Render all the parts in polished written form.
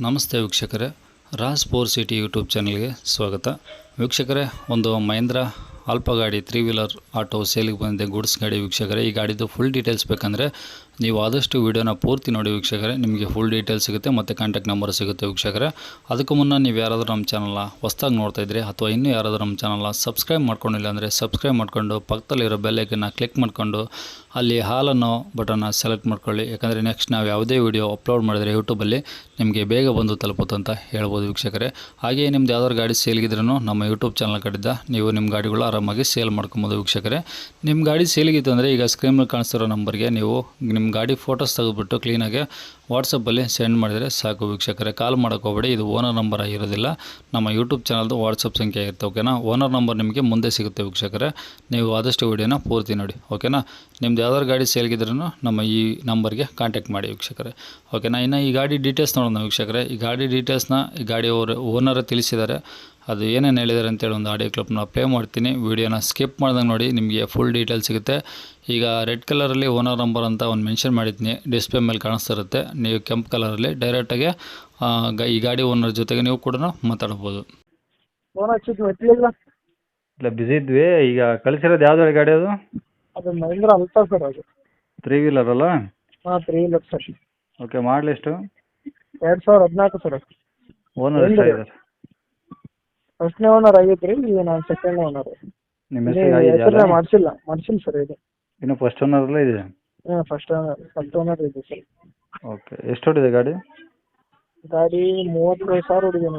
ನಮಸ್ತೆ ವೀಕ್ಷಕರೇ, Raj four city YouTube ಚಾನಲ್ಗೆ ಸ್ವಾಗತ. ವೀಕ್ಷಕರೇ, ಒಂದು ಮಹೇಂದ್ರ ಅಲ್ಪ ಗಾಡಿ 3 ವೀಲರ್ ಆಟೋ ಸೇಲಿಗೆ ಬಂದಿದೆ, ಗೂಡ್ಸ್ ಗಾಡಿ. ವೀಕ್ಷಕರೇ, ಈ ಗಾಡಿದು ಫುಲ್ ಡೀಟೇಲ್ಸ್ ಬೇಕಂದರೆ ನೀವು ಆದಷ್ಟು ವೀಡಿಯೋನ ಪೂರ್ತಿ ನೋಡಿ ವೀಕ್ಷಕರೇ, ನಿಮಗೆ ಫುಲ್ ಡೀಟೇಲ್ಸ್ ಸಿಗುತ್ತೆ ಮತ್ತು ಕಾಂಟ್ಯಾಕ್ಟ್ ನಂಬರ್ ಸಿಗುತ್ತೆ ವೀಕ್ಷಕರೇ. ಅದಕ್ಕೂ ಮುನ್ನ ನೀವು ಯಾರಾದರೂ ನಮ್ಮ ಚಾನಲ್ನ ಹೊಸದಾಗಿ ನೋಡ್ತಾ ಇದ್ದರೆ ಅಥವಾ ಇನ್ನೂ ಯಾರಾದರೂ ನಮ್ಮ ಚಾನಲ್ನ ಸಬ್ಸ್ಕ್ರೈಬ್ ಮಾಡ್ಕೊಂಡಿಲ್ಲ ಅಂದರೆ ಸಬ್ಸ್ಕ್ರೈಬ್ ಮಾಡ್ಕೊಂಡು ಪಕ್ಕದಲ್ಲಿರೋ ಬೆಲ್ಲೈಕನ್ನ ಕ್ಲಿಕ್ ಮಾಡಿಕೊಂಡು ಅಲ್ಲಿ ಹಾಲ್ ಅನ್ನೋ ಬಟನ್ನ ಸೆಲೆಕ್ಟ್ ಮಾಡ್ಕೊಳ್ಳಿ. ಯಾಕಂದರೆ ನೆಕ್ಸ್ಟ್ ನಾವು ಯಾವುದೇ ವೀಡಿಯೋ ಅಪ್ಲೋಡ್ ಮಾಡಿದರೆ ಯೂಟ್ಯೂಬಲ್ಲಿ ನಿಮಗೆ ಬೇಗ ಬಂದು ತಲುಪುತ್ತೆ ಅಂತ ಹೇಳ್ಬೋದು ವೀಕ್ಷಕರೇ. ಹಾಗೆಯೇ ನಿಮ್ದು ಯಾವ್ದಾದ್ರು ಗಾಡಿ ಸೇಲ್ಗಿದ್ರೂ ನಮ್ಮ ಯೂಟ್ಯೂಬ್ ಚಾನಲ್ ಕಡೆಯಿಂದ ನೀವು ನಿಮ್ಮ ಗಾಡಿಗಳು ಆರಾಮಾಗಿ ಸೇಲ್ ಮಾಡ್ಕೊಬೋದು ವೀಕ್ಷಕರೇ. ನಿಮ್ಮ ಗಾಡಿ ಸೇಲಿಗಿತ್ತು ಅಂದರೆ ಈಗ ಸ್ಕ್ರೀನಲ್ಲಿ ಕಾಣಿಸ್ತಿರೋ ನಂಬರ್ಗೆ ನೀವು ನಿಮ್ಮ ಗಾಡಿ ಫೋಟೋಸ್ ತೆಗೆದುಬಿಟ್ಟು ಕ್ಲೀನಾಗಿ ವಾಟ್ಸಪ್ಪಲ್ಲಿ ಸೆಂಡ್ ಮಾಡಿದರೆ ಸಾಕು ವೀಕ್ಷಕರೇ. ಕಾಲ್ ಮಾಡೋಕೆ ಹೋಗಬೇಡಿ, ಇದು ಓನರ್ ನಂಬರ್ ಆಗಿರೋದಿಲ್ಲ, ನಮ್ಮ ಯೂಟ್ಯೂಬ್ ಚಾನಲ್ದು ವಾಟ್ಸಪ್ ಸಂಖ್ಯೆ ಆಗಿರುತ್ತೆ. ಓಕೆನಾ, ಓನರ್ ನಂಬರ್ ನಿಮಗೆ ಮುಂದೆ ಸಿಗುತ್ತೆ ವೀಕ್ಷಕರೇ. ನೀವು ಆದಷ್ಟು ವೀಡಿಯೋನ ಪೂರ್ತಿ ನೋಡಿ. ಓಕೆನಾ, ನಿಮ್ದು ಯಾವ್ದಾದ್ರು ಗಾಡಿ ಸೇಲ್ಗಿದ್ರೂ ನಮ್ಮ ಈ ನಂಬರ್ಗೆ ಕಾಂಟ್ಯಾಕ್ಟ್ ಮಾಡಿ ವೀಕ್ಷಕರೇ. ಓಕೆನಾ, ಇನ್ನು ಈ ಗಾಡಿ ಡೀಟೇಲ್ಸ್ ನೋಡೋಣ ವೀಕ್ಷಕರೇ. ಈ ಗಾಡಿ ಡೀಟೇಲ್ಸ್ನ ಈ ಗಾಡಿ ಓನರ್ ತಿಳಿಸಿದ್ದಾರೆ, ಅದು ಏನೇನು ಹೇಳಿದ್ದಾರೆ ಅಂತೇಳಿ ಒಂದು ಆಡಿಯೋ ಕ್ಲಿಪ್ನ ಪ್ಲೇ ಮಾಡ್ತೀನಿ. ವೀಡಿಯೋನ ಸ್ಕಿಪ್ ಮಾಡ್ದಂಗೆ ನೋಡಿ, ನಿಮಗೆ ಫುಲ್ ಡೀಟೇಲ್ಸ್ ಸಿಗುತ್ತೆ. ಈಗ ರೆಡ್ ಕಲರಲ್ಲಿ ಓನರ್ ನಂಬರ್ ಅಂತ ಒಂದು ಮೆನ್ಷನ್ ಮಾಡಿದ್ದೀನಿ, ಡಿಸ್ಪ್ಲೇ ಮೇಲೆ ಕಾಣಿಸ್ತಿರುತ್ತೆ. ನೀವು ಕೆಂಪು ಕಲರಲ್ಲಿ ಡೈರೆಕ್ಟಾಗಿ ಈ ಗಾಡಿ ಓನರ್ ಜೊತೆಗೆ ನೀವು ಕೂಡ ಮಾತಾಡ್ಬೋದು. ಇಲ್ಲ, ಬಿಸಿ ಇದ್ವಿ. ಈಗ ಕಳಿಸಿರೋದು ಯಾವ್ದು ಗಾಡಿ ಅದು? ಅದು ಮಹೇಂದ್ರ ಅಲ್ಫಾ ಸರ್. ಅದು 3 ವೀಲರ್ ಅಲ್ಲ? ಹಾಂ, 3 ವೀಲರ್ ಸರ್. ಓಕೆ, ಮಾಡಲ್ ಎಷ್ಟು? 2014 ಸರ್. ಓನರ್ ಎಷ್ಟಾಗಿದ್ದಾರೆ? ಫಸ್ಟ್ನೇ ಓನರ್ ಆಗೈತೆ ರೀ, ಈಗ ನಾನು ಸೆಕೆಂಡ್ ಓನರ್. ನಿಮ್ಮ ಹೆಸರು ಮಾಡಿಸಿಲ್ಲ ಸರ್ ಇದು. ಇನ್ನು ಫಸ್ಟ್ ಓನರಲ್ಲೇ ಇದೆ? ಹಾಂ, ಫಸ್ಟ್ ಓನರ್ ಇದೆ ಸರ್. ಓಕೆ, ಎಷ್ಟು ಹೊಡಿದೆ ಗಾಡಿ? ಗಾಡಿ 35,000 ಹೊಡಿದೆ.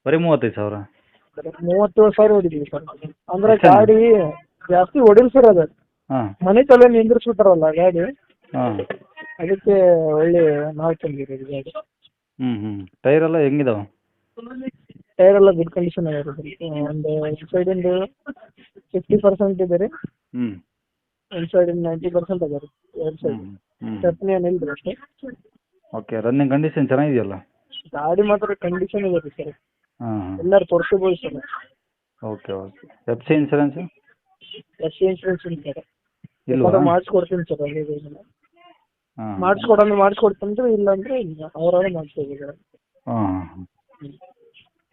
ಬರೀ 35,000? 37,000 ಹೊಡಿದ್ವಿ ಸರ್. ಅಂದ್ರೆ ಗಾಡಿ ಜಾಸ್ತಿ ಹೊಡಿಲ್ ಸರ್. ಅದು ಹಾಂ, ಮನೆ ತಲೆ ನಿಂದ್ರಿಸ್ಬಿಟ್ಟಾರಲ್ಲ ಗಾಡಿ, ಹಾಂ. ಅದಕ್ಕೆ ಒಳ್ಳೆ ನಾವು ತಂದಿರೋದು ಗಾಡಿ. ಟೈರ್ ಎಲ್ಲ ಹೆಂಗಿದಾವೆ? ಟೈರ್ ಎಲ್ಲ ಗುಡ್ ಕಂಡೀಷನ್ ಆಗಿರೋದು. ಒಂದು ಇನ್ಸೈಡಿಂದು 50% ಇದೆ ರೀ, ಇನ್ಸೈಡಿಂದ 90% ಅದ ರೀ. ಎರಡು ಸೈಡ್ ಸ್ಟೆಪ್ನಿ ಏನಿಲ್ಲ ಅಷ್ಟೇ. ಓಕೆ, ರನ್ನಿಂಗ್ ಕಂಡೀಷನ್ ಚೆನ್ನಾಗಿದೆಯಲ್ಲ? ಗಾಡಿ ಮಾತ್ರ ಕಂಡೀಷನ್ ಇದೆ ರೀ ಸರ್. ಹಾಂ, ಎಲ್ಲರೂ ತೋರಿಸ್ಬೋದು sir. Okay okay. F C insurance? S C insurance ಇಲ್ಲ ಸರ್. ಇಲ್ವಾ? ಮಾಡಿಸ್ಕೊಡ್ತೀನಿ ಸರ್. ಅದೇನಿಲ್ಲ, ಹಾಂ, ಮಾಡಿಸ್ಕೊಡ್ತೀನಿ ಇಲ್ಲಾಂದ್ರೆ ಇಲ್ಲ, ಅವರವರೇ ಮಾಡಿಸ್ಕೋಬೇಕು. ಹಾಂ.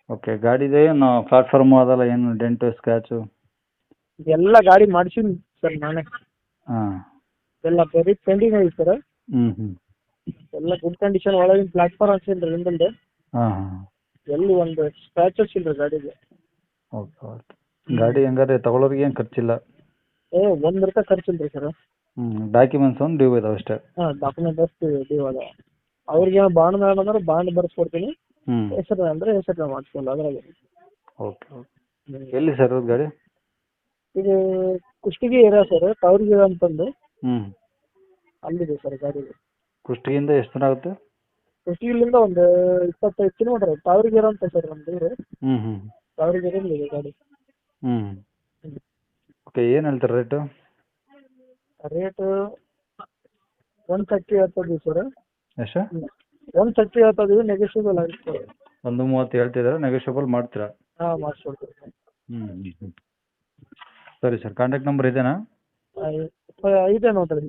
ಓಕೆ, ಗಾಡಿದೆ ಏನು ಪ್ಲಾಟ್ಫಾರ್ಮು ಅದೆಲ್ಲ ಏನು ಡೆಂಟು ಸ್ಕ್ರ್ಯಾಚು? ಎಲ್ಲ ಗಾಡಿ ಮಾಡಿಸಿನಿ ಸರ್ ನಾನೇ. ಹಾಂ, ಎಲ್ಲ ಬರೀ ಪೆಂಡಿಂಗ್ ಐತೆ ಸರ್. ಹ್ಞೂ. ಎಲ್ಲ ಗುಡ್ ಕಂಡೀಷನ್. ಒಳಗಿನ ಪ್ಲಾಟ್ಫಾರ್ಮ್ ಹಚ್ಚಿಲ್ಲ ರೀ ಹಿಂದೆ. ಹಾಂ ಹಾಂ. ಎಲ್ಲಿ ಒಂದು ಸ್ಕ್ರಾಚಸ್ ಇಲ್ಲ ಗಾಡಿಗೆ. Okay okay. ಗಾಡಿ ಹೆಂಗಾರೆ ತಗೊಳ್ಳೋರಿಗೆ ಏನು ಖರ್ಚಿಲ್ಲ? ₹1 ಖರ್ಚಿಲ್ಲ ರೀ ಸರ್. ಡಾಕ್ಯುಮೆಂಟ್ಸ್ ಒಂದು ಡ್ಯೂ ಇದಾವೆ ಅಷ್ಟೇ? ಹಾಂ, ಡಾಕ್ಯುಮೆಂಟ್ ಅಷ್ಟು ಡ್ಯೂ ಅದ. ಅವ್ರಿಗೆ ಬಾಂಡ್ ಅಂದ್ರೆ ಬಾಂಡ್ ಬರ್ಸ್ಕೊಡ್ತೀನಿ, ಹೆಸರು ಅಂದರೆ ಹೆಸರು ಮಾಡಿಸ್ಕೊಂಡು ಅದ್ರಾಗೆ. Okay okay. ಎಲ್ಲಿ ಸರ್ ಅದು ಗಾಡಿ? ಇದು ಕುಷ್ಟಗಿ ಏರಿಯಾ ಸರ್, ತಾವರ್ಗೆರೆ ಅಂತಂದು ಅಲ್ಲಿದೆ ಸರ್ ಗಾಡಿ. ಕುಷ್ಟಗಿಯಿಂದ ಎಷ್ಟು ದೂರ ಆಗುತ್ತೆ? ಕುಷ್ಟಗಿಲಿಂದ ಒಂದು 25 ಕಿಲೋಮೀಟರ್. ತಾವರ್ಗೆರೆ ಅಂತ ಸರ್ ನಮ್ಮದು. ತಾವರ್ಗೆರೆಯಲ್ಲಿ ಇದೆ ಗಾಡಿ. ಓಕೆ, ಏನು ಹೇಳ್ತಾರೆ ರೇಟು? Rate 130 ಹೇಳ್ತದ್ವಿ sir. ಎಷ್ಟು? 130 ಹೇಳ್ತದ್ವಿ, ನೆಗೋಷಿಯಬಲ್ ಆಗುತ್ತೆ. 130 ಹೇಳ್ತಿದ್ದಾರೆ, ನೆಗೋಷಿಯಬಲ್ ಮಾಡ್ತೀರಾ? ಹಾಂ, ಮಾಡಿಸ್ಕೊಡ್ತೀವಿ ಸರ್. ಸರಿ ಸರ್, ಕಾಂಟ್ಯಾಕ್ಟ್ ನಂಬರ್ ಇದೆನಾ? ಇದೆ ನೋಡ್ರಿ.